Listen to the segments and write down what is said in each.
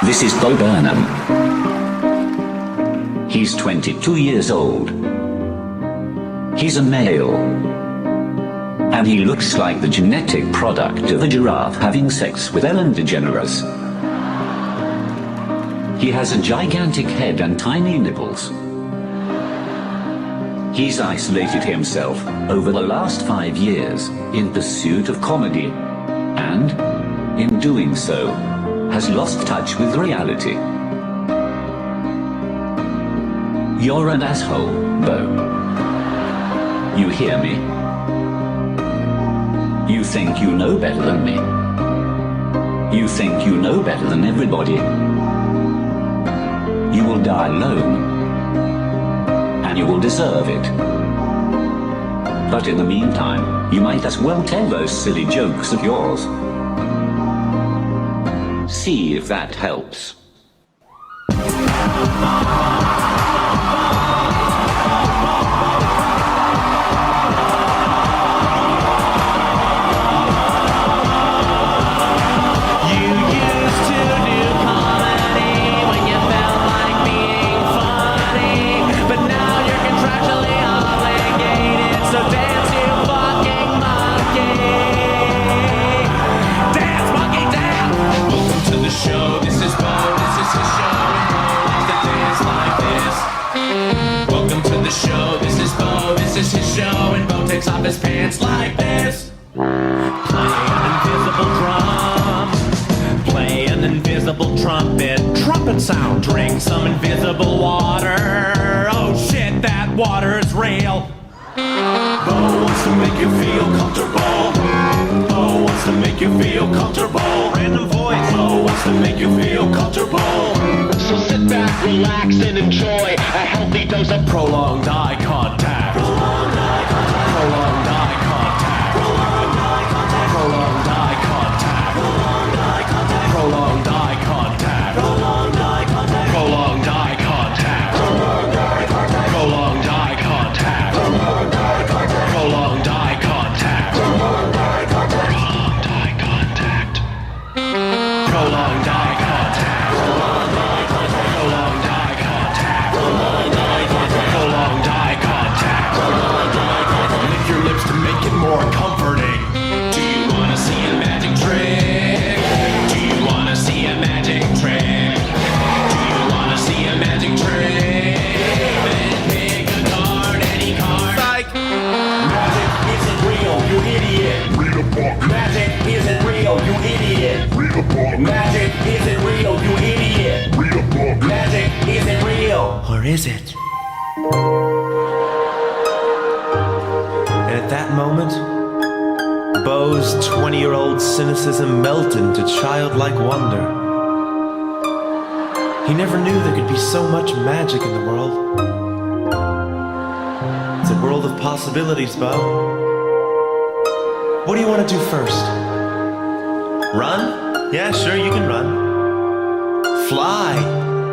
This is Bo Burnham. He's 22 years old. He's a male. And he looks like the genetic product of a giraffe having sex with Ellen DeGeneres. He has a gigantic head and tiny nipples. He's isolated himself over the last 5 years in pursuit of comedy, and, in doing so, has lost touch with reality. You're an asshole, Bo. You hear me? You think you know better than me. You think you know better than everybody. You will die alone. And you will deserve it. But in the meantime, you might as well tell those silly jokes of yours. See if that helps. Takes off his pants like this. Play an invisible drum. Play an invisible trumpet. Trumpet sound. Drink some invisible water. Oh shit, that water is real. Bo wants to make you feel comfortable. Bo wants to make you feel comfortable. Random voice. Bo wants to make you feel comfortable. So sit back, relax, and enjoy a healthy dose of prolonged eye contact. Prolonged eye contact. Prolonged eye contact. Prolonged eye contact. Prolonged eye contact. Prolonged eye contact. Prolonged eye contact. Prolonged eye contact. Prolonged eye contact. Prolonged eye contact. Prolonged eye contact. Prolonged eye contact. Prolonged eye contact. Prolonged eye contact. Prolonged eye contact. Prolonged eye contact. Prolonged eye contact. Prolonged eye contact. Prolonged eye contact. Prolonged eye contact. Lick your lips to make it more comforting. Do you wanna see a magic trick? Do you wanna see a magic trick? Do you wanna see a magic trick? Then pick a card, any card. Psych! Magic isn't real, you idiot. Read a book. Magic isn't real, you idiot. Read a book. Magic isn't real, you idiot. Read a book. Magic isn't real. Or is it? And at that moment, Bo's 20-year-old cynicism melted into childlike wonder. He never knew there could be so much magic in the world. It's a world of possibilities, Bo. What do you want to do first? Run? Yeah, sure, you can run. Fly?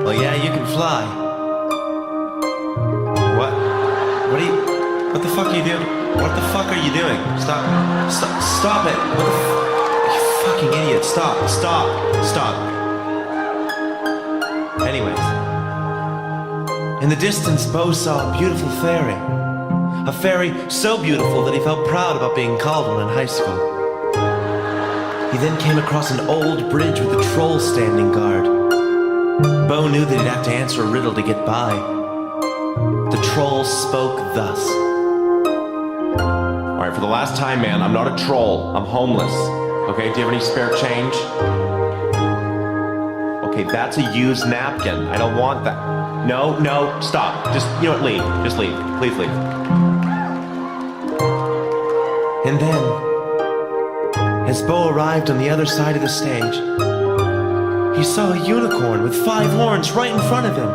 Well, yeah, you can fly. What the fuck are you doing? What the fuck are you doing? Stop it. What the you fucking idiot. Stop. Anyways. In the distance, Bo saw a beautiful fairy. A fairy so beautiful that he felt proud about being called one in high school. He then came across an old bridge with a troll standing guard. Bo knew that he'd have to answer a riddle to get by. The troll spoke thus. Alright, for the last time, man, I'm not a troll. I'm homeless. Okay, do you have any spare change? Okay, that's a used napkin. I don't want that. No, stop. Just, you know what, leave. Just leave. Please leave. And then, as Bo arrived on the other side of the stage, he saw a unicorn with 5 horns right in front of him.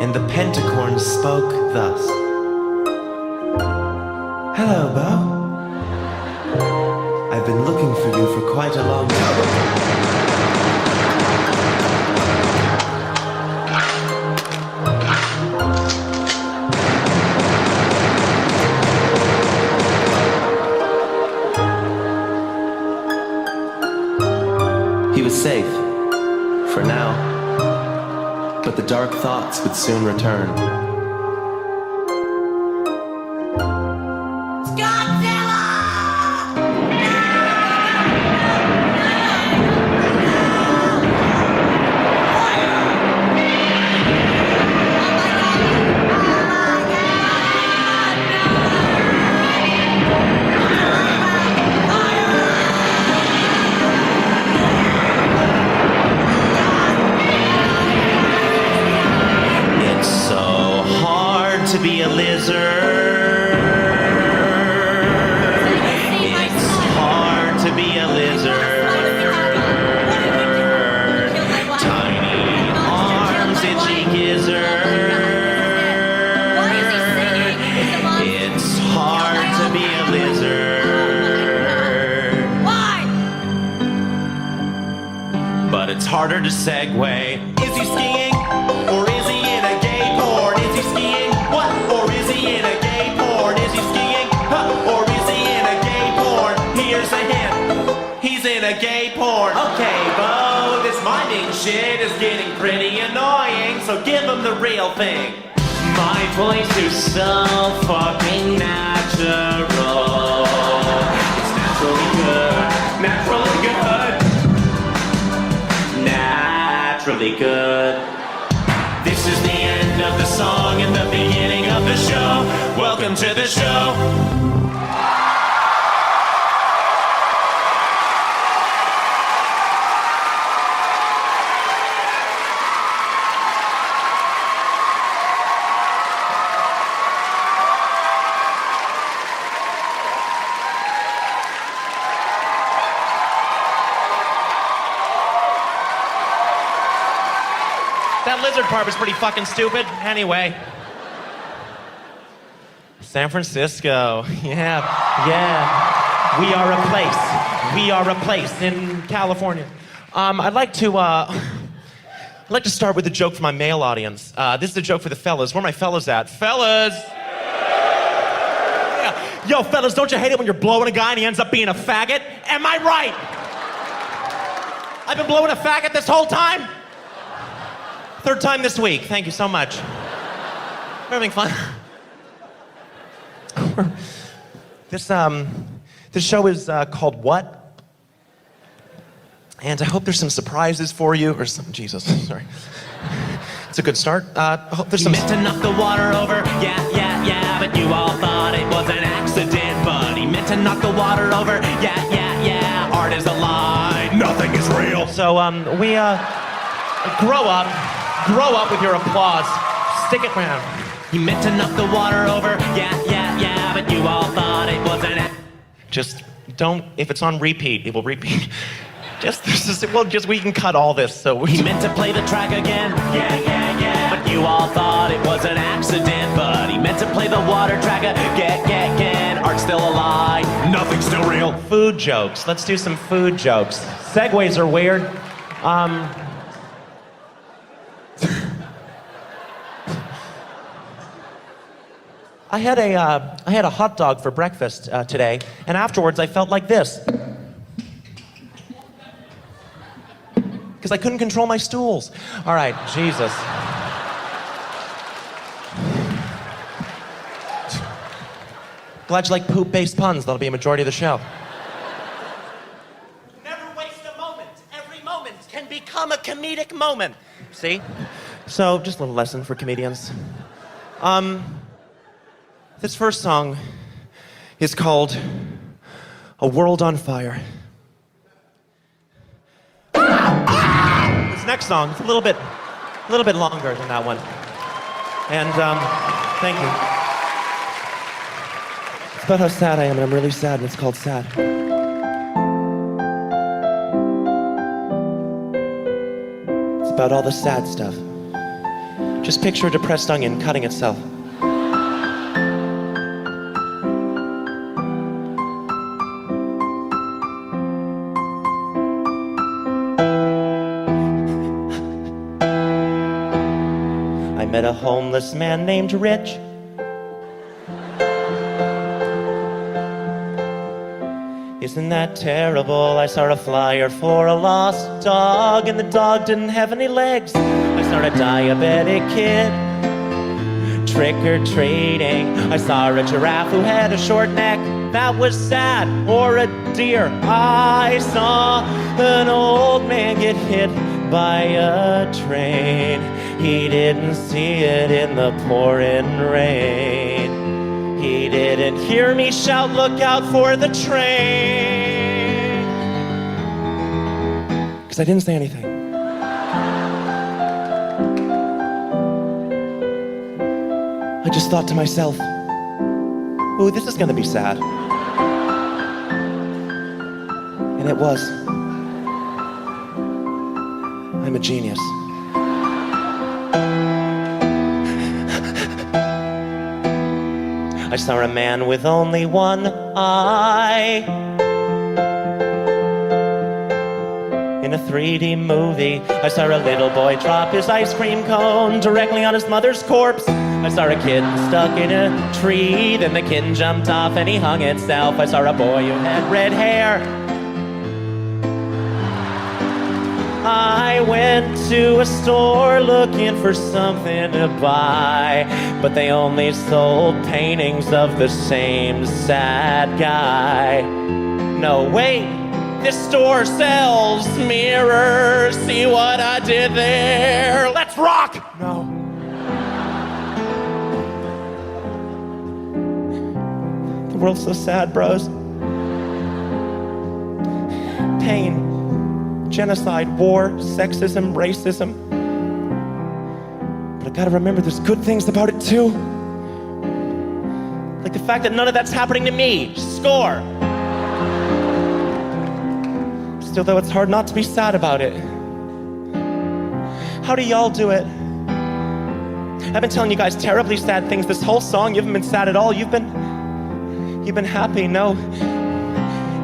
And the pentacorn spoke thus. Hello, Bo. I've been looking for you for quite a long time. He was safe. for now. But the dark thoughts would soon return. To be a lizard. It's hard to be a lizard. Tiny arms, itchy gizzard. It's hard to be a lizard. Why? But it's harder to segue. Is he skiing? Or is he in a gay porn? Is he skiing? What? Or is he in a gay porn? Is he skiing? Huh? Or is he in a gay porn? Here's a hint. He's in a gay porn. Okay, Bo, this miming shit is getting pretty annoying, so give him the real thing. My voice is so fucking natural. It's naturally good. Naturally good. Naturally good. This is the end of the song and the beginning of the show. Welcome to the show. That lizard part was pretty fucking stupid. Anyway. San Francisco. Yeah. We are a place. We are a place in California. I'd like to start with a joke for my male audience. This is a joke for the fellas. Where are my fellas at? Fellas! Yeah. Yo, fellas, don't you hate it when you're blowing a guy and he ends up being a faggot? Am I right? I've been blowing a faggot this whole time? Third time this week. Thank you so much. We're having fun. This show is called What? And I hope there's some surprises for you, or some, Jesus, sorry. It's a good start. I hope there's some... He meant to knock the water over, yeah, but you all thought it was an accident, but he meant to knock the water over, yeah, art is a lie, nothing is real. So, grow up with your applause. Stick it around. He meant to knock the water over, yeah, but you all thought it was an... Just don't, if it's on repeat, it will repeat. We can cut all this, so we... He meant to play the track again, yeah, but you all thought it was an accident, but he meant to play the water track again, art's still a lie, nothing's still real. Food jokes, let's do some food jokes. Segues are weird. I had a hot dog for breakfast today, and afterwards I felt like this. Because I couldn't control my stools. All right, Jesus. Glad you like poop-based puns. That'll be a majority of the show. Never waste a moment. Every moment can become a comedic moment. See? So, just a little lesson for comedians. This first song is called A World on Fire. This next song is a little bit longer than that one. And, thank you. It's about how sad I am, and I'm really sad, and it's called Sad. It's about all the sad stuff. Just picture a depressed onion cutting itself. I met a homeless man named Rich. His isn't that terrible? I saw a flyer for a lost dog, and the dog didn't have any legs. I saw a diabetic kid trick-or-treating. I saw a giraffe who had a short neck. That was sad. Or a deer. I saw an old man get hit by a train. He didn't see it in the pouring rain. He didn't hear me shout, "Look out for the train." 'Cause I didn't say anything. I just thought to myself, ooh, this is gonna be sad. And it was. I'm a genius. I saw a man with only one eye in a 3D movie. I saw a little boy drop his ice cream cone directly on his mother's corpse. I saw a kitten stuck in a tree, then the kitten jumped off and he hung itself. I saw a boy who had red hair. I went to a store looking for something to buy, but they only sold paintings of the same sad guy. No, wait, this store sells mirrors. See what I did there? Let's rock! No. The world's so sad, bros. Pain. Genocide, war, sexism, racism. But I gotta remember there's good things about it too. Like the fact that none of that's happening to me. Score! Still though, it's hard not to be sad about it. How do y'all do it? I've been telling you guys terribly sad things this whole song. You haven't been sad at all. You've been happy, no.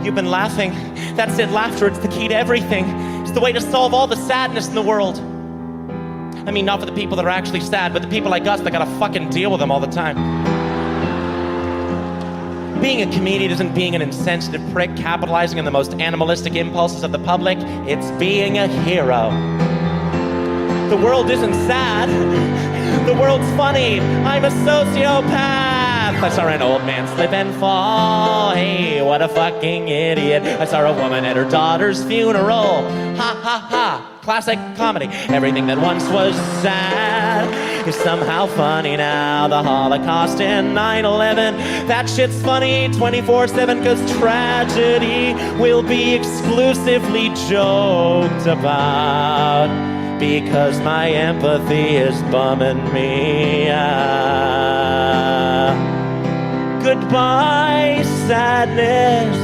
You've been laughing. That's it, laughter, it's the key to everything. It's the way to solve all the sadness in the world. I mean, not for the people that are actually sad, but the people like us that gotta fucking deal with them all the time. Being a comedian isn't being an insensitive prick capitalizing on the most animalistic impulses of the public. It's being a hero. The world isn't sad. The world's funny. I'm a sociopath. I saw an old man slip and fall. Hey, what a fucking idiot. I saw a woman at her daughter's funeral. Ha ha ha. Classic comedy. Everything that once was sad is somehow funny now. The Holocaust and 9/11. That shit's funny 24/7 'cause tragedy will be exclusively joked about. Because my empathy is bumming me out. Goodbye, sadness.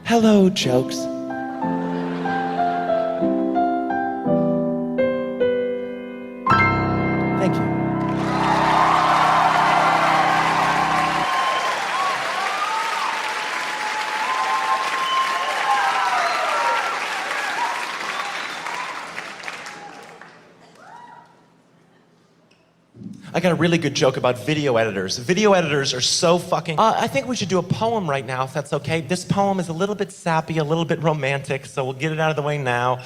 Hello, jokes. Thank you. I got a really good joke about video editors. Video editors are so fucking... I think we should do a poem right now, if that's okay. This poem is a little bit sappy, a little bit romantic, so we'll get it out of the way now.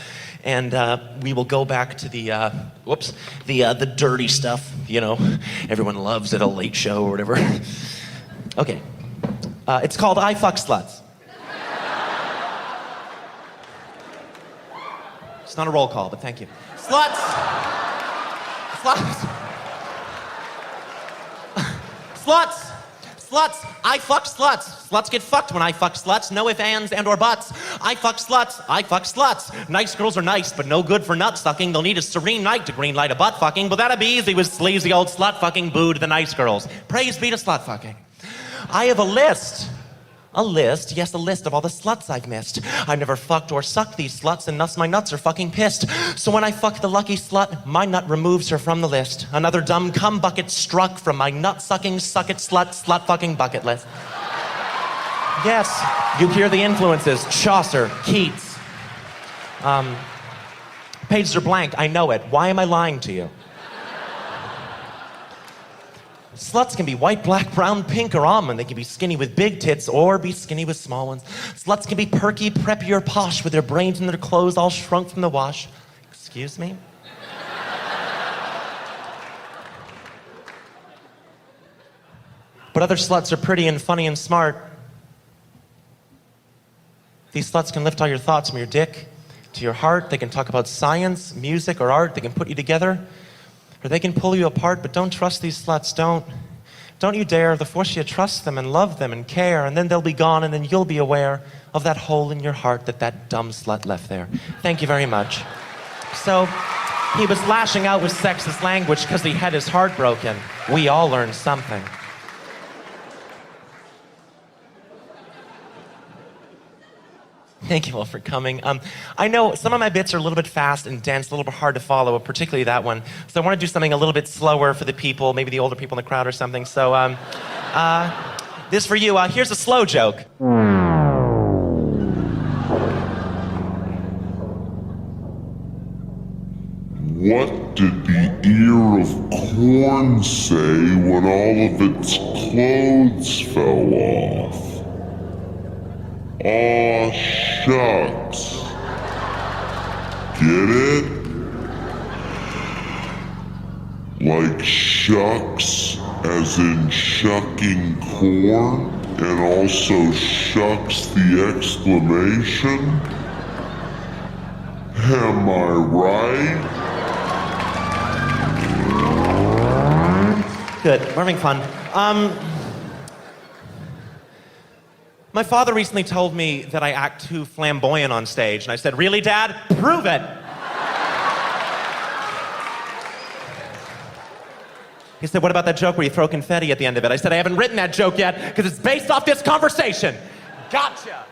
And we will go back to the dirty stuff, you know, everyone loves at a late show or whatever. Okay. It's called I Fuck Sluts. It's not a roll call, but thank you. Sluts! Sluts! Sluts! Sluts! I fuck sluts. Sluts get fucked when I fuck sluts. No ifs, ands, and or buts. I fuck sluts. I fuck sluts. Nice girls are nice, but no good for nut sucking. They'll need a serene night to green light a butt fucking. But that'd be easy with sleazy old slut fucking boo to the nice girls. Praise be to slut fucking. I have a list. A list of all the sluts I've missed. I've never fucked or sucked these sluts, and thus my nuts are fucking pissed. So when I fuck the lucky slut, my nut removes her from the list. Another dumb cum bucket struck from my nut-sucking, slut fucking bucket list. Yes, you hear the influences. Chaucer, Keats. Pages are blank, I know it. Why am I lying to you? Sluts can be white, black, brown, pink, or almond. They can be skinny with big tits or be skinny with small ones. Sluts can be perky, preppy, or posh with their brains and their clothes all shrunk from the wash. Excuse me? But other sluts are pretty and funny and smart. These sluts can lift all your thoughts from your dick to your heart. They can talk about science, music, or art. They can put you together, or they can pull you apart. But don't trust these sluts. Don't you dare. They'll force you to trust them and love them and care, and then they'll be gone, and then you'll be aware of that hole in your heart that dumb slut left there. Thank you very much. So, he was lashing out with sexist language because he had his heart broken. We all learned something. Thank you all for coming. I know some of my bits are a little bit fast and dense, a little bit hard to follow, particularly that one. So I want to do something a little bit slower for the people, maybe the older people in the crowd or something. So this for you. Here's a slow joke. What did the ear of corn say when all of its clothes fell off? Aw, shucks. Get it? Like shucks, as in shucking corn, and also shucks the exclamation? Am I right? Good, we're having fun. My father recently told me that I act too flamboyant on stage, and I said, "Really, Dad? Prove it!" He said, "What about that joke where you throw confetti at the end of it?" I said, "I haven't written that joke yet, because it's based off this conversation." Gotcha!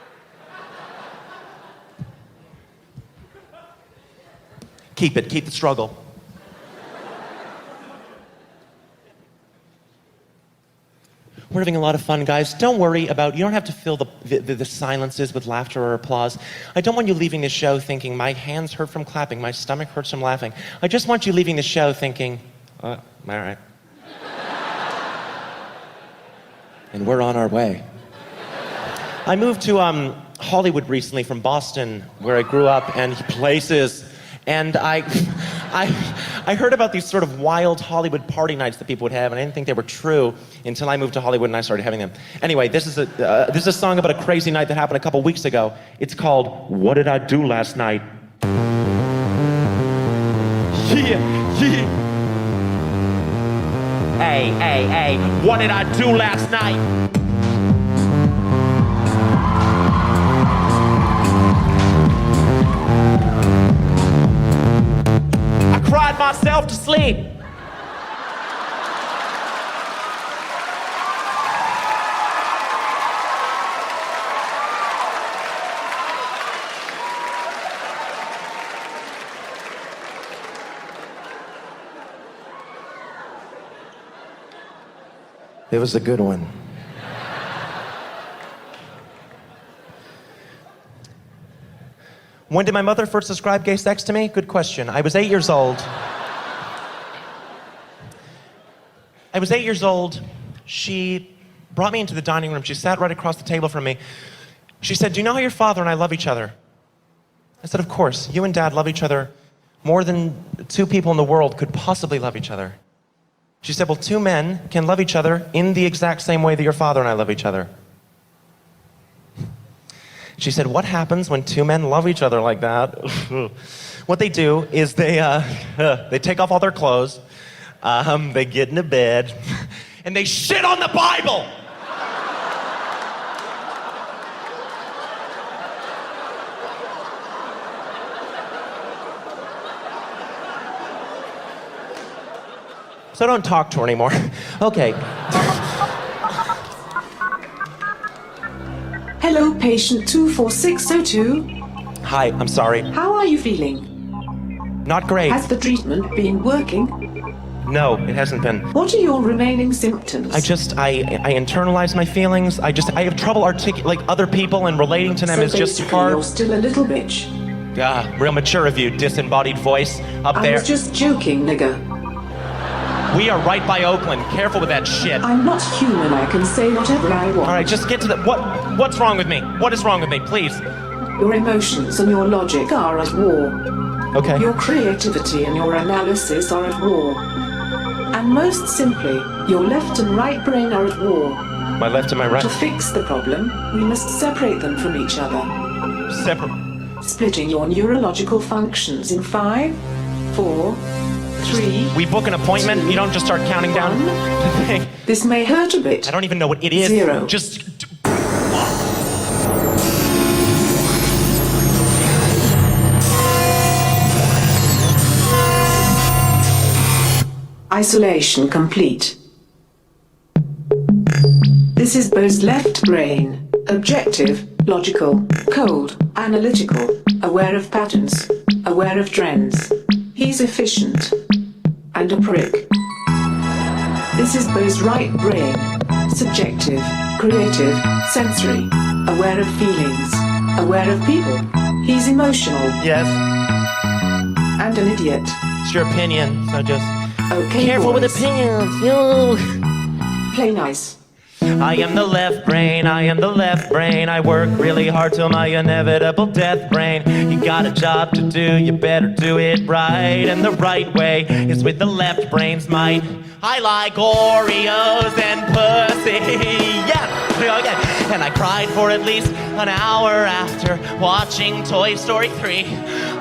Keep the struggle. We're having a lot of fun, guys. Don't worry about, you don't have to fill the silences with laughter or applause. I don't want you leaving the show thinking, my hands hurt from clapping, my stomach hurts from laughing. I just want you leaving the show thinking, all right. And we're on our way. I moved to Hollywood recently from Boston, where I grew up, and places. And I heard about these sort of wild Hollywood party nights that people would have, and I didn't think they were true until I moved to Hollywood and I started having them. Anyway, this is a song about a crazy night that happened a couple weeks ago. It's called "What Did I Do Last Night?" Yeah. Hey, what did I do last night? Cried myself to sleep. It was a good one. When did my mother first describe gay sex to me? Good question. I was 8 years old. She brought me into the dining room. She sat right across the table from me. She said, "Do you know how your father and I love each other?" I said, "Of course. You and Dad love each other more than two people in the world could possibly love each other." She said, "Well, two men can love each other in the exact same way that your father and I love each other." She said, "What happens when two men love each other like that?" What they do is they take off all their clothes, they get into bed, and they shit on the Bible! So don't talk to her anymore. Okay. Hello, patient 24602. Hi, I'm sorry. How are you feeling? Not great. Has the treatment been working? No, it hasn't been. What are your remaining symptoms? I internalize my feelings. I have trouble like other people and relating to them is just hard. You're still a little bitch. Real mature of you, disembodied voice up there. I was just joking, nigga. We are right by Oakland. Careful with that shit. I'm not human. I can say whatever I want. All right, just get to the... What's wrong with me? What is wrong with me, please? Your emotions and your logic are at war. Okay. Your creativity and your analysis are at war. And most simply, your left and right brain are at war. My left and my right. To fix the problem, we must separate them from each other. Separate. Splitting your neurological functions in 5, 4, 3. We book an appointment, you don't just start counting down the thing. This may hurt a bit. I don't even know what it is. 0. Just... Isolation complete. This is Bo's left brain. Objective, logical, cold, analytical, aware of patterns, aware of trends. He's efficient. And a prick. This is Bo's right brain. Subjective, creative, sensory, aware of feelings, aware of people. He's emotional. Yes, And an idiot. it's your opinion, so just... Okay, Careful with boys. opinions, yo! Play nice. I am the left brain, I am the left brain. I work really hard till my inevitable death brain. You got a job to do, you better do it right. And the right way is with the left brain's might. I like Oreos and pussy, yeah, and I cried for at least an hour after watching Toy Story 3.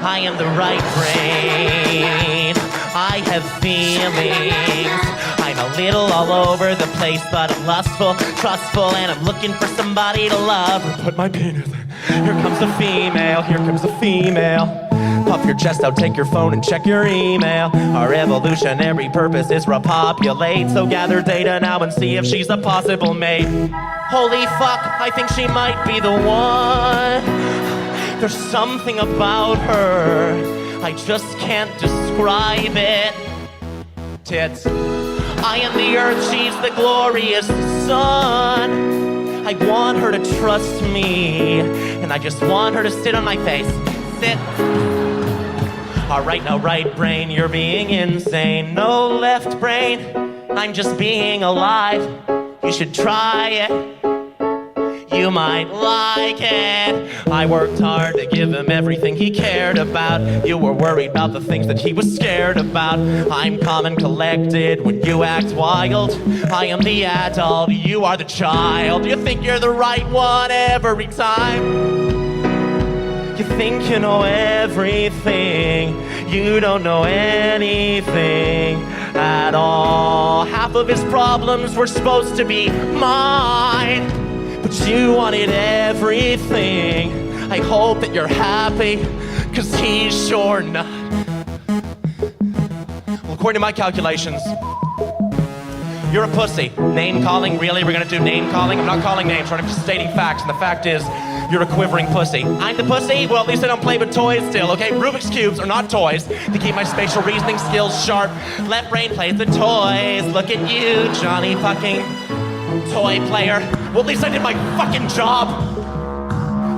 I am the right brain, I have feelings. I'm a little all over the place, but I'm lustful, trustful, and I'm looking for somebody to love. Put my penis. Here comes a female, here comes a female. Puff your chest out, take your phone and check your email. Our evolutionary purpose is repopulate, so gather data now and see if she's a possible mate. Holy fuck, I think she might be the one. There's something about her, I just can't describe it. Tits. I am the earth, she's the glorious sun. I want her to trust me, and I just want her to sit on my face. Sit. Alright, now right brain, you're being insane. No left brain, I'm just being alive. You should try it. You might like it. I worked hard to give him everything he cared about. You were worried about the things that he was scared about. I'm calm and collected when you act wild. I am the adult, you are the child. You think you're the right one every time. You think you know everything. You don't know anything at all. Half of his problems were supposed to be mine, but you wanted everything. I hope that you're happy, cause he's sure not. Well, according to my calculations, you're a pussy. Name calling, really? We're gonna do name calling? I'm not calling names, right? I'm just stating facts, and the fact is, you're a quivering pussy. I'm the pussy? Well, at least I don't play with toys still, okay? Rubik's Cubes are not toys. They keep my spatial reasoning skills sharp. Left brain plays the toys. Look at you, Johnny fucking toy player. Well, at least I did my fucking job.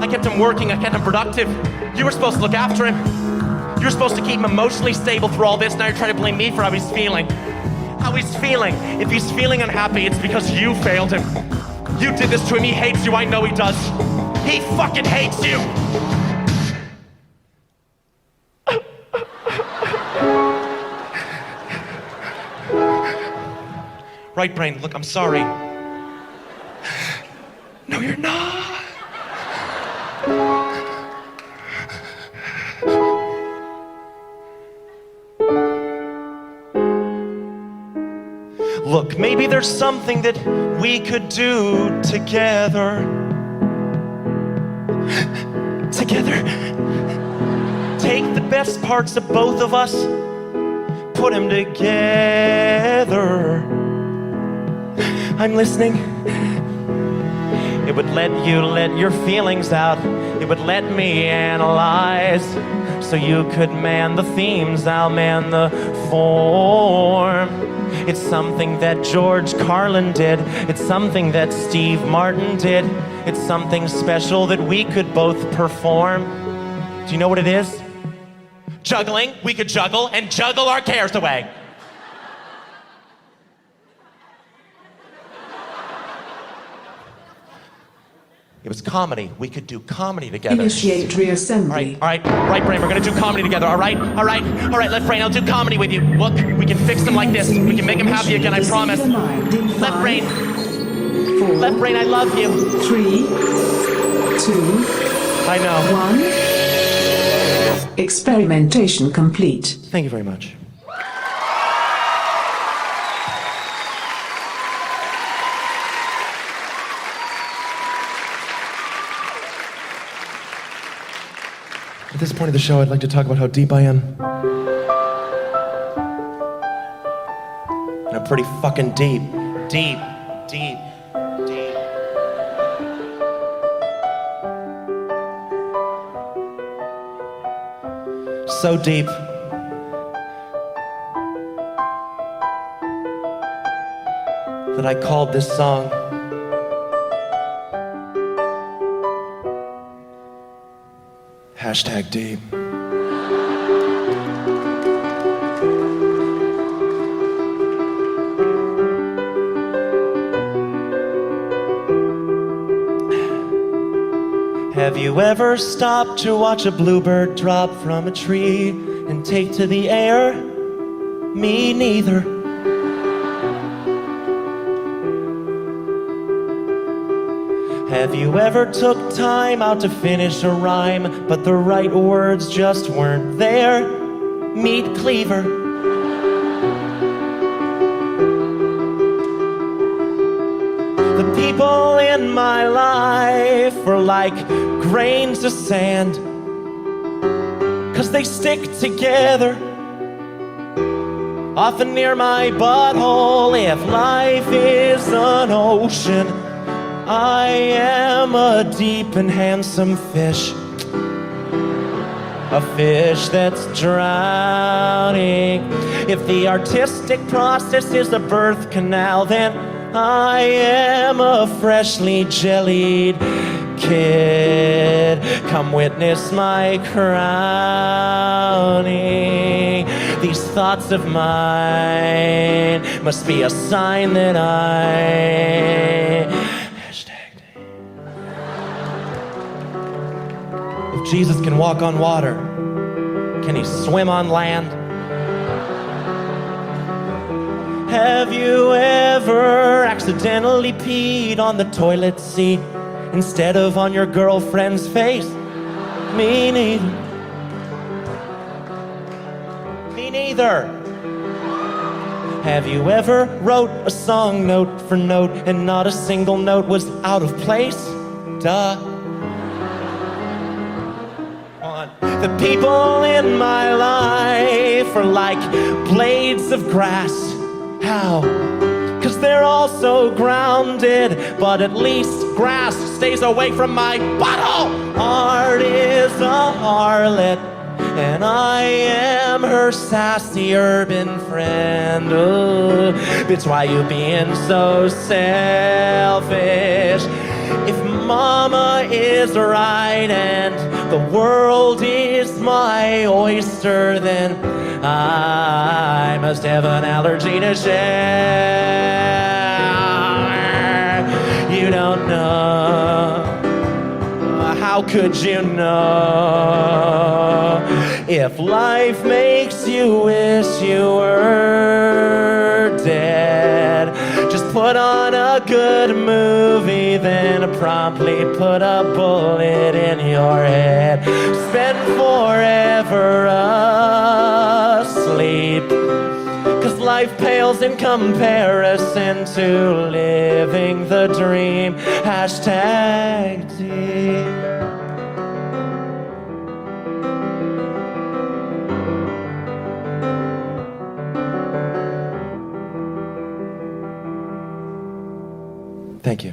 I kept him working, I kept him productive. You were supposed to look after him. You were supposed to keep him emotionally stable through all this. Now you're trying to blame me for how he's feeling. How he's feeling. If he's feeling unhappy, it's because you failed him. You did this to him, he hates you, I know he does. He fucking hates you! Right brain, look, I'm sorry. No, you're not. Look, maybe there's something that we could do together. Together. Take the best parts of both of us, put them together. I'm listening. It would let you let your feelings out. It would let me analyze. So you could man the themes, I'll man the form. It's something that George Carlin did. It's something that Steve Martin did. It's something special that we could both perform. Do you know what it is? Juggling. We could juggle and juggle our cares away. It was comedy. We could do comedy together. Initiate reassembly. All right, right brain, we're gonna do comedy together, all right, left brain, I'll do comedy with you. Look, we can fix him like this. We can make him happy again, I promise. Left brain, 4, left brain, I love you. 3, 2, I know. 1. Experimentation complete. Thank you very much. At this point of the show, I'd like to talk about how deep I am. And I'm pretty fucking deep. Deep. So deep. That I called this song #deep. Have you ever stopped to watch a bluebird drop from a tree and take to the air? Me neither. Have you ever took time out to finish a rhyme, but the right words just weren't there? Meet Cleaver. The people in my life are like grains of sand, 'cause they stick together. Often near my butthole, if life is an ocean, I am a deep and handsome fish. A fish that's drowning. If the artistic process is a birth canal, then I am a freshly jellied kid. Come witness my crowning. These thoughts of mine must be a sign that If Jesus can walk on water, can he swim on land? Have you ever accidentally peed on the toilet seat instead of on your girlfriend's face? Me neither. Me neither. Have you ever wrote a song note for note and not a single note was out of place? Duh. The people in my life are like blades of grass. How? 'Cause they're all so grounded, but at least grass stays away from my butthole. Art is a harlot, and I am her sassy urban friend. Oh, bitch, why you being so selfish? If mama is right and the world is my oyster, then I must have an allergy to share. You don't know. How could you know? If life makes you wish you were dead, just put on a good movie, then promptly put a bullet in your head. Spend forever asleep, 'cause life pales in comparison to living the dream. #deep. Thank you.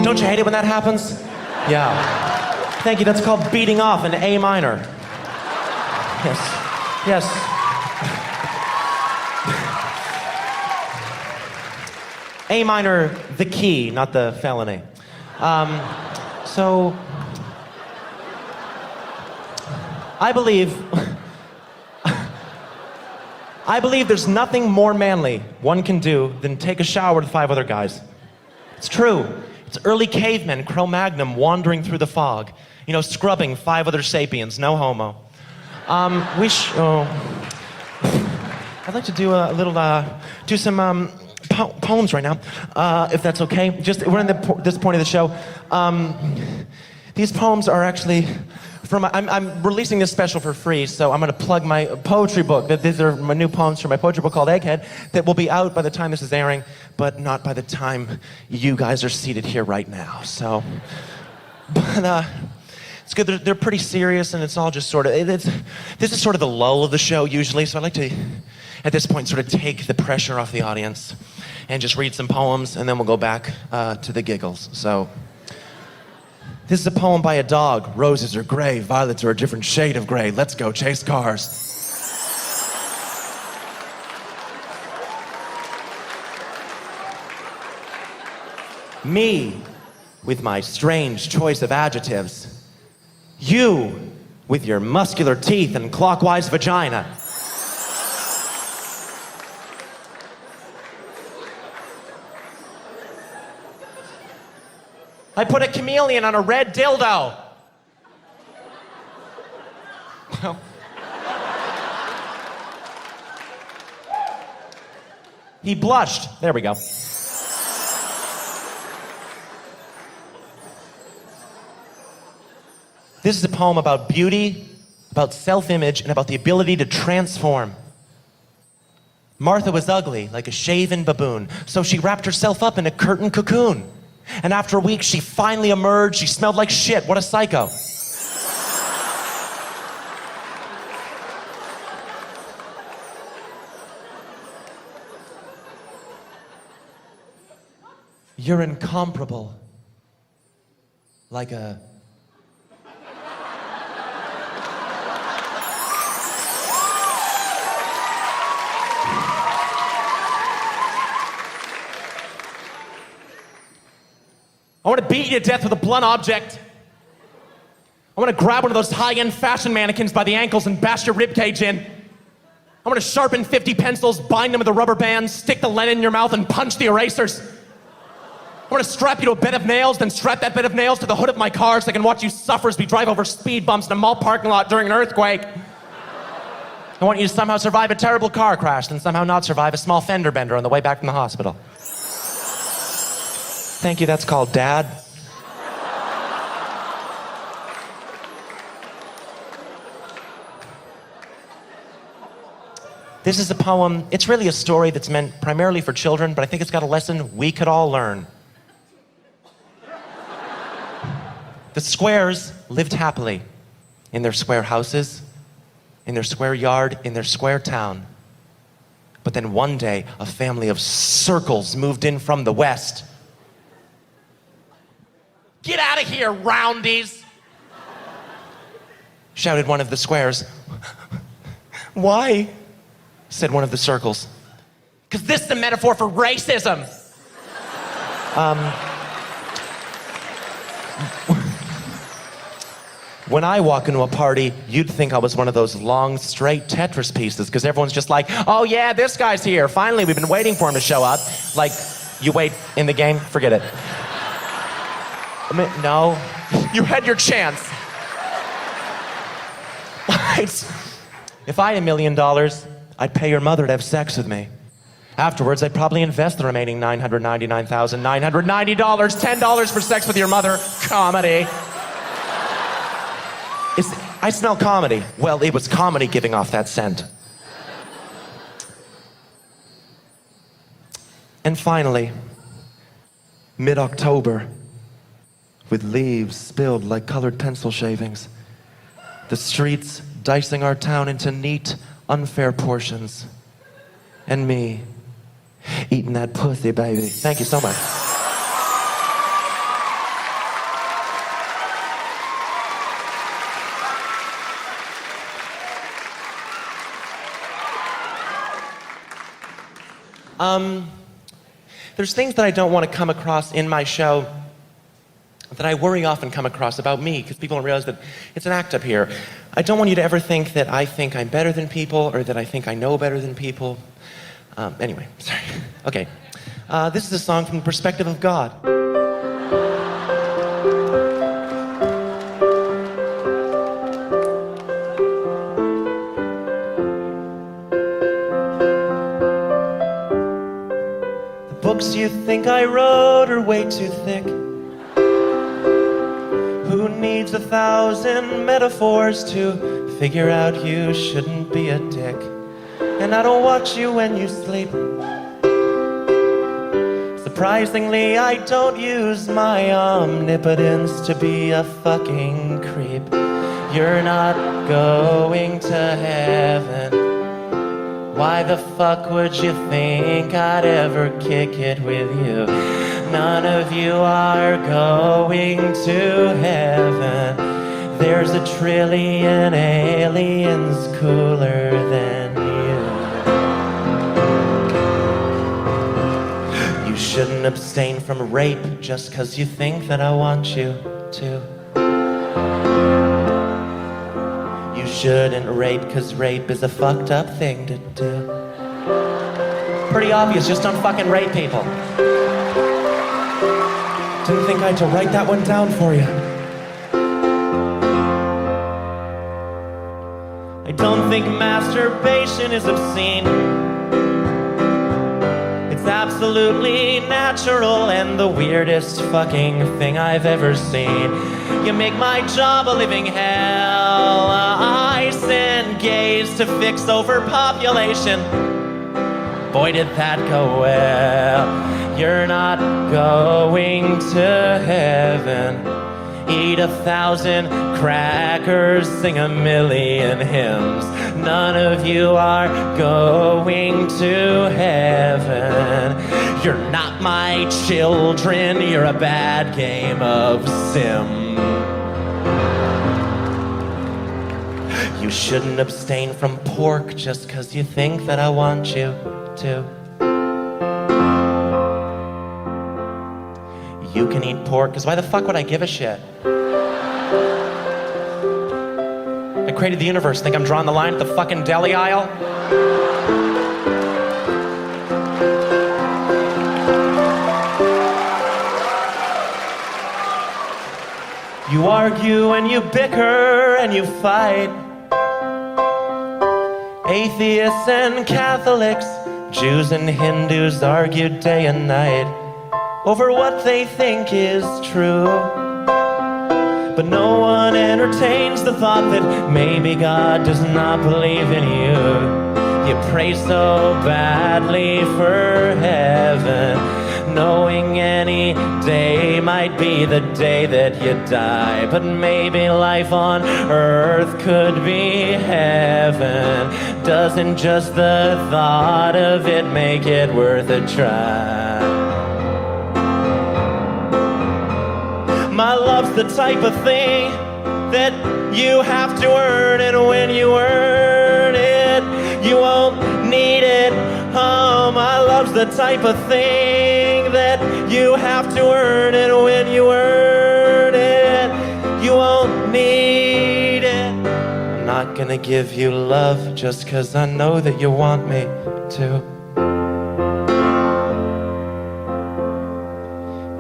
Don't you hate it when that happens? Yeah. Thank you. That's called beating off in A minor. Yes. Yes. A minor, the key, not the felony. So, I believe there's nothing more manly one can do than take a shower with 5 other guys. It's true. It's early cavemen, Cro-Magnon, wandering through the fog. You know, scrubbing 5 other sapiens, no homo. I'd like to do a little, do some poems right now, if that's okay. Just, we're in this point of the show. These poems are actually from, I'm releasing this special for free, so I'm gonna plug my poetry book. These are my new poems from my poetry book called Egghead that will be out by the time this is airing, but not by the time you guys are seated here right now. So, but it's good. They're pretty serious, and it's all just sort of, this is sort of the lull of the show usually, so I'd like to, at this point, sort of take the pressure off the audience and just read some poems, and then we'll go back to the giggles. So, this is a poem by a dog. Roses are gray, violets are a different shade of gray. Let's go chase cars. Me, with my strange choice of adjectives. You, with your muscular teeth and clockwise vagina. I put a chameleon on a red dildo. Well. He blushed. There we go. This is a poem about beauty, about self-image, and about the ability to transform. Martha was ugly, like a shaven baboon, so she wrapped herself up in a curtain cocoon. And after a week, she finally emerged. She smelled like shit. What a psycho. You're incomparable. Like a... I want to beat you to death with a blunt object. I want to grab one of those high-end fashion mannequins by the ankles and bash your ribcage in. I want to sharpen 50 pencils, bind them with a rubber band, stick the lead in your mouth, and punch the erasers. I want to strap you to a bed of nails, then strap that bed of nails to the hood of my car so I can watch you suffer as we drive over speed bumps in a mall parking lot during an earthquake. I want you to somehow survive a terrible car crash, then somehow not survive a small fender bender on the way back from the hospital. Thank you, that's called Dad. This is a poem, it's really a story that's meant primarily for children, but I think it's got a lesson we could all learn. The squares lived happily in their square houses, in their square yard, in their square town. But then one day, a family of circles moved in from the west. "Get out of here, roundies!" shouted one of the squares. "Why?" said one of the circles. "'Cause this is a metaphor for racism." When I walk into a party, you'd think I was one of those long, straight Tetris pieces, because everyone's just like, "Oh yeah, this guy's here. Finally, we've been waiting for him to show up." Like, you wait in the game, forget it. I mean, no, you had your chance. If I had $1 million, I'd pay your mother to have sex with me. Afterwards, I'd probably invest the remaining $999,990, $10 for sex with your mother. Comedy. I smell comedy. Well, it was comedy giving off that scent. And finally, mid-October, with leaves spilled like colored pencil shavings, the streets dicing our town into neat, unfair portions, and me eating that pussy, baby. Thank you so much. There's things that I don't want to come across in my show that I worry often come across about me, because people don't realize that it's an act up here. I don't want you to ever think that I think I'm better than people, or that I think I know better than people. Anyway, sorry. Okay. This is a song from the perspective of God. Books you think I wrote are way too thick. Who needs 1,000 metaphors to figure out you shouldn't be a dick? And I don't watch you when you sleep. Surprisingly, I don't use my omnipotence to be a fucking creep. You're not going to heaven. Why the fuck would you think I'd ever kick it with you? None of you are going to heaven. There's 1 trillion aliens cooler than you. You shouldn't abstain from rape just 'cause you think that I want you to. You shouldn't rape 'cause rape is a fucked up thing to do. Pretty obvious, just don't fucking rape people. Didn't think I had to write that one down for you. I don't think masturbation is obscene. It's absolutely natural and the weirdest fucking thing I've ever seen. You make my job a living hell. I send gays to fix overpopulation. Boy, did that go well. You're not going to heaven. Eat 1,000 crackers, sing 1,000,000 hymns. None of you are going to heaven. You're not my children, you're a bad game of sim. You shouldn't abstain from pork just 'cause you think that I want you to. You can eat pork, 'cause why the fuck would I give a shit? I created the universe, think I'm drawing the line at the fucking deli aisle? You argue and you bicker and you fight. Atheists and Catholics, Jews and Hindus argue day and night over what they think is true. But no one entertains the thought that maybe God does not believe in you. You pray so badly for heaven. knowing any day might be the day that you die. But maybe life on earth could be heaven. Doesn't just the thought of it make it worth a try? My love's the type of thing that you have to earn, and when you earn it, you won't need it. Oh, my love's the type of thing that you have to earn, and when you earn it, you won't need it. I'm not gonna give you love just 'cause I know that you want me to.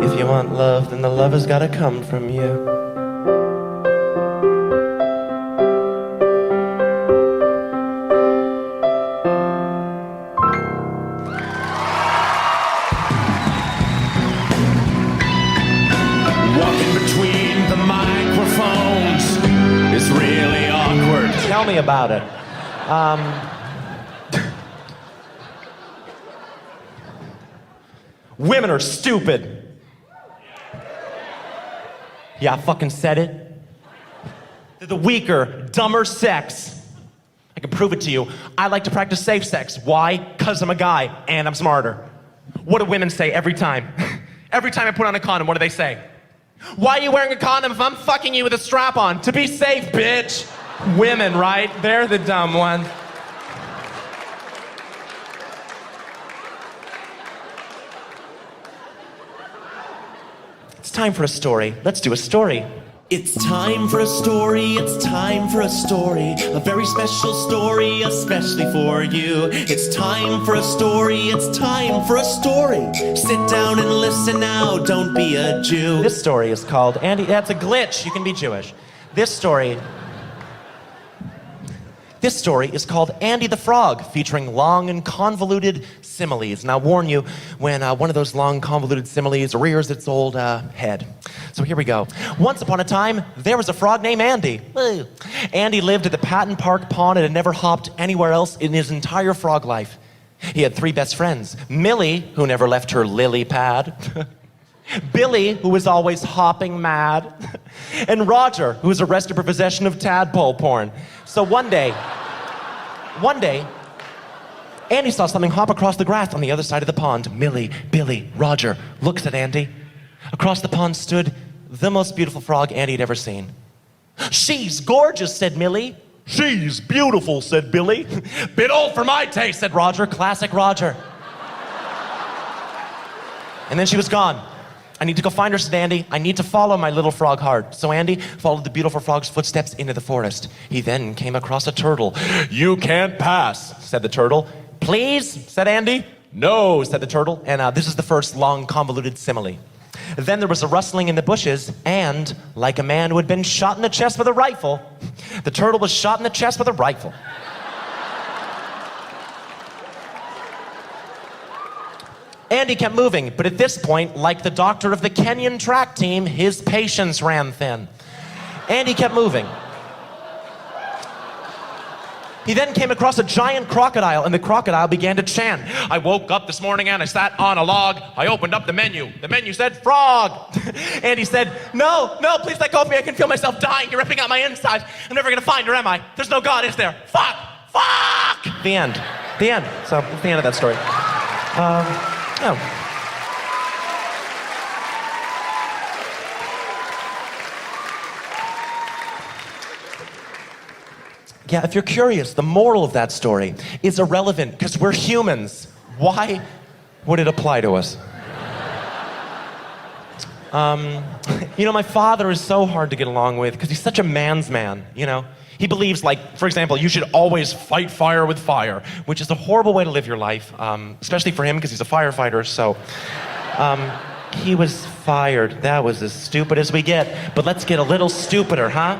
If you want love, then the love has gotta come from you. Walking between the microphones is really awkward. Tell me about it. Women are stupid. Yeah, I fucking said it. They're the weaker, dumber sex. I can prove it to you. I like to practice safe sex. Why? 'Cause I'm a guy and I'm smarter. What do women say every time? Every time I put on a condom, what do they say? Why are you wearing a condom if I'm fucking you with a strap on? To be safe, bitch. Women, right? They're the dumb ones. It's time for a story. Let's do a story. It's time for a story, it's time for a story. A very special story, especially for you. It's time for a story, it's time for a story. Sit down and listen now, don't be a Jew. This story is called Andy. That's a glitch. You can be Jewish. This story is called Andy the Frog, featuring long and convoluted similes. And I'll warn you when one of those long convoluted similes rears its old head. So here we go. Once upon a time, there was a frog named Andy. Woo. Andy lived at the Patton Park Pond and had never hopped anywhere else in his entire frog life. He had 3 best friends. Millie, who never left her lily pad. Billy, who was always hopping mad. And Roger, who was arrested for possession of tadpole porn. So one day, Andy saw something hop across the grass on the other side of the pond. Millie, Billy, Roger looks at Andy. Across the pond stood the most beautiful frog Andy had ever seen. "She's gorgeous," said Millie. "She's beautiful," said Billy. "Bit old for my taste," said Roger. Classic Roger. And then she was gone. "I need to go find her," said Andy. "I need to follow my little frog heart." So Andy followed the beautiful frog's footsteps into the forest. He then came across a turtle. "You can't pass," said the turtle. "Please," said Andy. "No," said the turtle. And this is the first long convoluted simile. Then there was a rustling in the bushes, and like a man who had been shot in the chest with a rifle, the turtle was shot in the chest with a rifle. Andy kept moving, but at this point, like the doctor of the Kenyan track team, his patience ran thin. Andy kept moving. He then came across a giant crocodile, and the crocodile began to chant. "I woke up this morning and I sat on a log. I opened up the menu. The menu said frog." Andy said, "No, please let go of me. I can feel myself dying. You're ripping out my insides. I'm never gonna find her, am I? There's no God, is there? Fuck! The end. So that's the end of that story. Oh. Yeah, if you're curious, the moral of that story is irrelevant because we're humans. Why would it apply to us? My father is so hard to get along with because he's such a man's man, He believes, for example, you should always fight fire with fire, which is a horrible way to live your life, especially for him because he's a firefighter, so... he was fired. That was as stupid as we get. But let's get a little stupider, huh?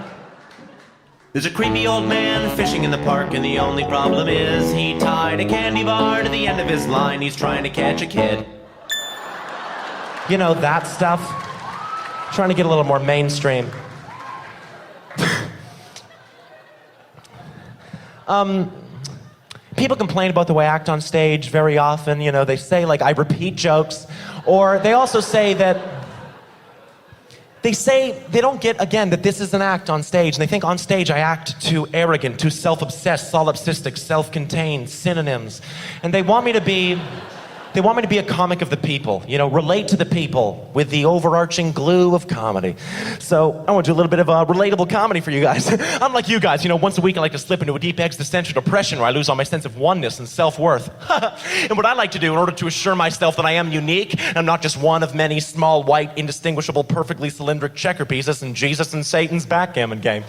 There's a creepy old man fishing in the park, and the only problem is he tied a candy bar to the end of his line. He's trying to catch a kid. That stuff. Trying to get a little more mainstream. People complain about the way I act on stage very often. They say, I repeat jokes, Or they also say that they don't get, again, that this is an act on stage, and they think on stage I act too arrogant, too self-obsessed, solipsistic, self-contained, synonyms. And they want me to be a comic of the people, relate to the people with the overarching glue of comedy. So I want to do a little bit of relatable comedy for you guys. Unlike you guys, once a week I like to slip into a deep existential depression where I lose all my sense of oneness and self-worth. And what I like to do in order to assure myself that I am unique, I'm not just one of many small, white, indistinguishable, perfectly cylindric checker pieces in Jesus and Satan's backgammon game,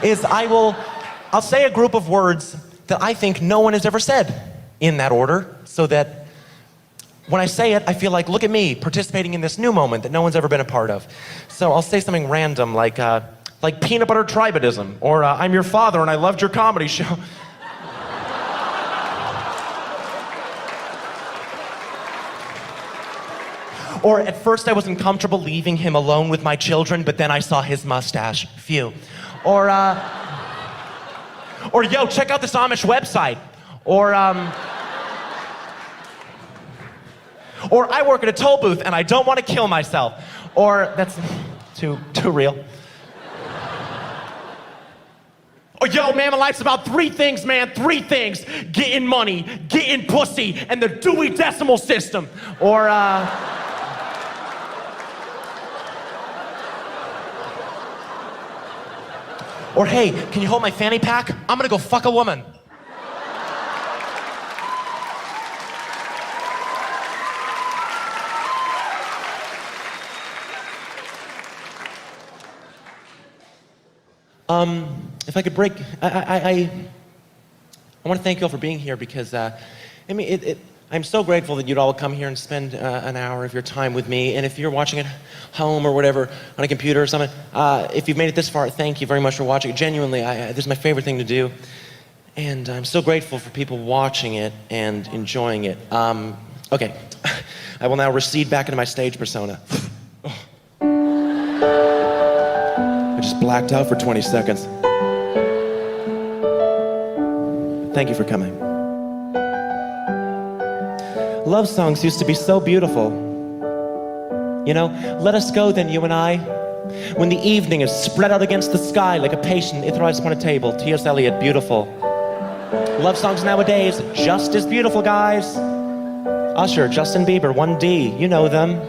is I'll say a group of words that I think no one has ever said in that order, so that when I say it, I feel like, look at me, participating in this new moment that no one's ever been a part of. So I'll say something random, like peanut butter tribadism, or I'm your father and I loved your comedy show. Or at first I was uncomfortable leaving him alone with my children, but then I saw his mustache. Phew. Or yo, check out this Amish website. Or I work at a toll booth and I don't want to kill myself. Or that's too real. Or yo, man, my life's about three things, man. Three things. Getting money, getting pussy, and the Dewey Decimal System. Or hey, can you hold my fanny pack? I'm gonna go fuck a woman. If I could break, I want to thank you all for being here because, I'm so grateful that you'd all come here and spend an hour of your time with me. And if you're watching at home or whatever, on a computer or something, if you've made it this far, thank you very much for watching. Genuinely, this is my favorite thing to do. And I'm so grateful for people watching it and enjoying it. Okay, I will now recede back into my stage persona. I just blacked out for 20 seconds. Thank you for coming. Love songs used to be so beautiful. Let us go then, you and I. When the evening is spread out against the sky like a patient Ithrides upon a table. T.S. Eliot, beautiful. Love songs nowadays, just as beautiful, guys. Usher, Justin Bieber, 1D, you know them.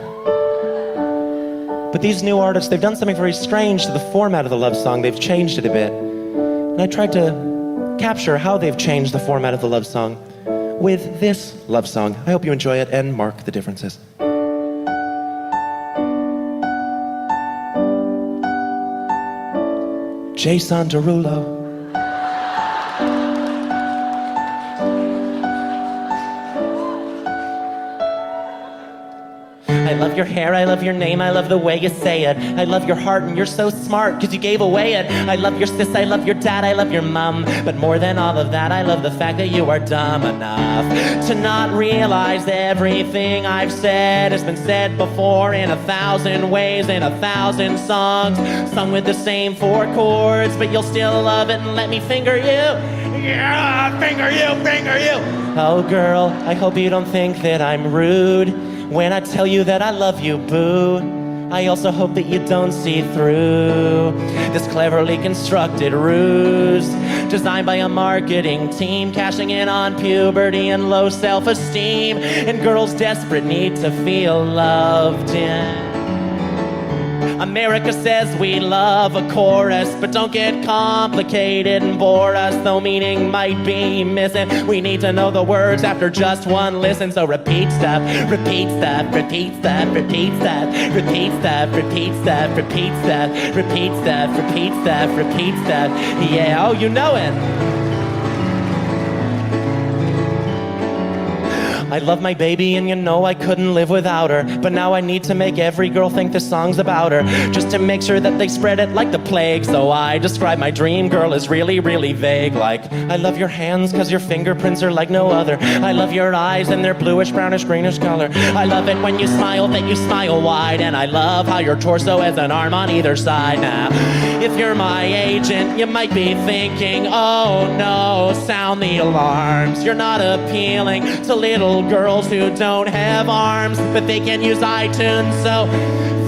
But these new artists, they've done something very strange to the format of the love song. They've changed it a bit. And I tried to capture how they've changed the format of the love song with this love song. I hope you enjoy it and mark the differences. Jason Derulo. I love your hair, I love your name, I love the way you say it. I love your heart and you're so smart cause you gave away it. I love your sis, I love your dad, I love your mom. But more than all of that, I love the fact that you are dumb enough to not realize everything I've said has been said before in 1,000 ways, in 1,000 songs, sung with the same 4 chords. But you'll still love it and let me finger you. Yeah, finger you, finger you. Oh girl, I hope you don't think that I'm rude when I tell you that I love you, boo. I also hope that you don't see through this cleverly constructed ruse designed by a marketing team, cashing in on puberty and low self-esteem and girls' desperate need to feel loved in. America says we love a chorus, but don't get complicated and bore us, though meaning might be missing. We need to know the words after just one listen, so repeat stuff, repeat stuff, repeat stuff, repeat stuff, repeat stuff, repeat stuff, repeat stuff, repeat stuff, repeat stuff, repeat stuff. Yeah, oh, you know it. I love my baby and you know I couldn't live without her. But now I need to make every girl think this song's about her, just to make sure that they spread it like the plague. So I describe my dream girl as really, really vague. Like, I love your hands cause your fingerprints are like no other. I love your eyes and their bluish, brownish, greenish color. I love it when you smile, that you smile wide. And I love how your torso has an arm on either side. Now, if you're my agent, you might be thinking, oh no, sound the alarms. You're not appealing to little girls who don't have arms, but they can use iTunes, so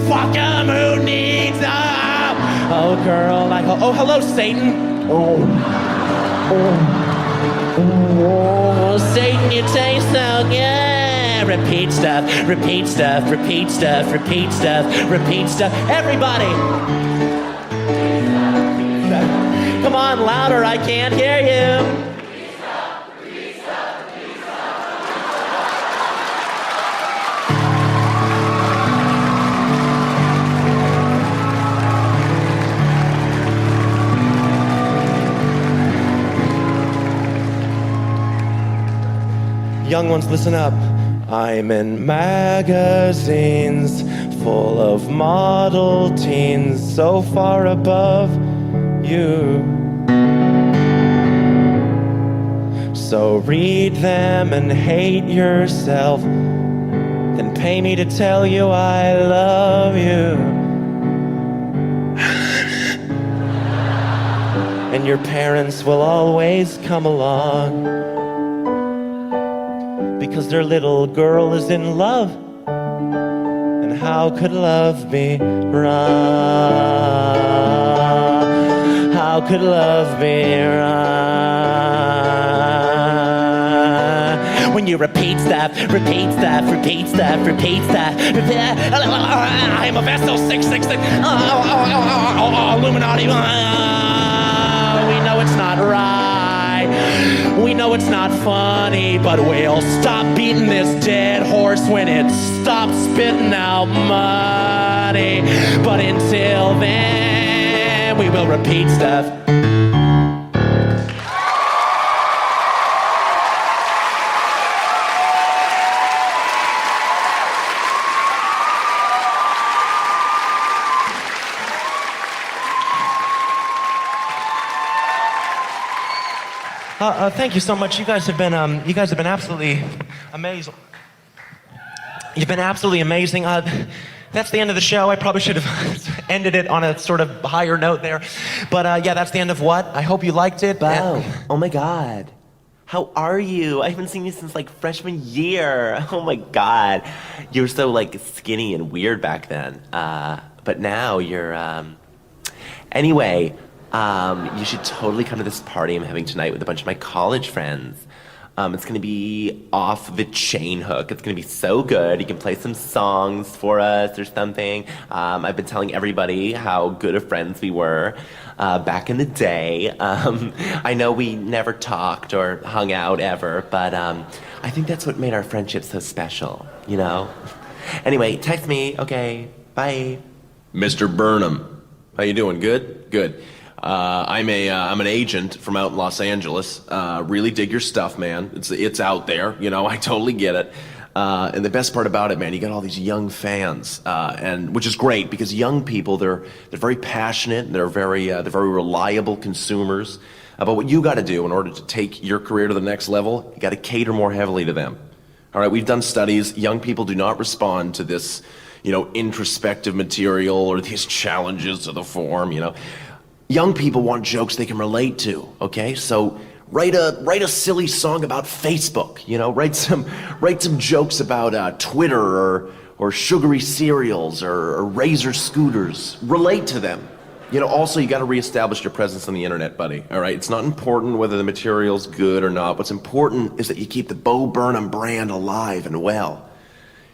fuck 'em, who needs them? Oh, girl, oh, hello, Satan. Oh, Satan, you taste so good. Repeat stuff, repeat stuff, repeat stuff, repeat stuff, repeat stuff. Everybody. Come on, louder, I can't hear you. Young ones, listen up. I'm in magazines full of model teens so far above you. So read them and hate yourself, then pay me to tell you I love you. And your parents will always come along, because their little girl is in love. And how could love be wrong? How could love be wrong? When you repeat stuff, repeat stuff, repeat stuff, repeat stuff. I am a vessel 666. Illuminati. We know it's not right. We know it's not funny, but we'll stop beating this dead horse when it stops spitting out money. But until then, we will repeat stuff. Thank you so much. You guys have been absolutely amazing. You've been absolutely amazing. That's the end of the show. I probably should have ended it on a sort of higher note there. But yeah, that's the end of what? I hope you liked it. Wow. Oh my God. How are you? I haven't seen you since like freshman year. Oh my God. You were so like skinny and weird back then. But now you're, anyway, you should totally come to this party I'm having tonight with a bunch of my college friends. It's gonna be off the chain hook. It's gonna be so good. You can play some songs for us or something. I've been telling everybody how good of friends we were back in the day. I know we never talked or hung out ever, but I think that's what made our friendship so special, you know? Anyway, text me. Okay, bye. Mr. Burnham, how you doing? Good? Good. I'm an agent from out in Los Angeles. Really dig your stuff, man. It's out there, you know. I totally get it. And the best part about it, man, you got all these young fans, and which is great because young people they're very passionate. And they're very reliable consumers. But what you got to do in order to take your career to the next level, you got to cater more heavily to them. All right, we've done studies. Young people do not respond to this, you know, introspective material or these challenges to the form, you know. Young people want jokes they can relate to, okay? So write a silly song about Facebook, you know? Write some jokes about Twitter or sugary cereals or Razor scooters. Relate to them. You know, also you gotta reestablish your presence on the internet, buddy, all right? It's not important whether the material's good or not. What's important is that you keep the Bo Burnham brand alive and well.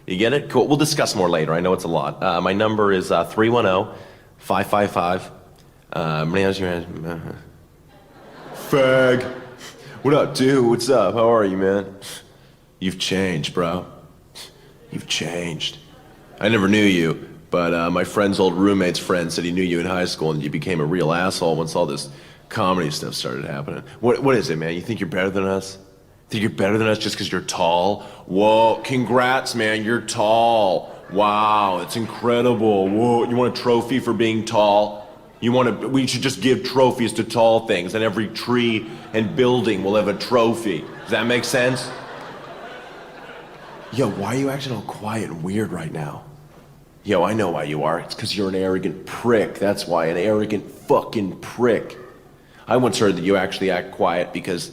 You get it? Cool, we'll discuss more later. I know it's a lot. My number is 310-555. Fag. What up, dude? What's up? How are you, man? You've changed, bro. You've changed. I never knew you, but my friend's old roommate's friend said he knew you in high school and you became a real asshole once all this comedy stuff started happening. What is it, man? You think you're better than us? Think you're better than us just because you're tall? Whoa, congrats, man. You're tall. Wow, it's incredible. Whoa, you want a trophy for being tall? We should just give trophies to tall things, and every tree and building will have a trophy. Does that make sense? Yo, why are you acting all quiet and weird right now? Yo, I know why you are. It's because you're an arrogant prick. That's why, an arrogant fucking prick. I once heard that you actually act quiet because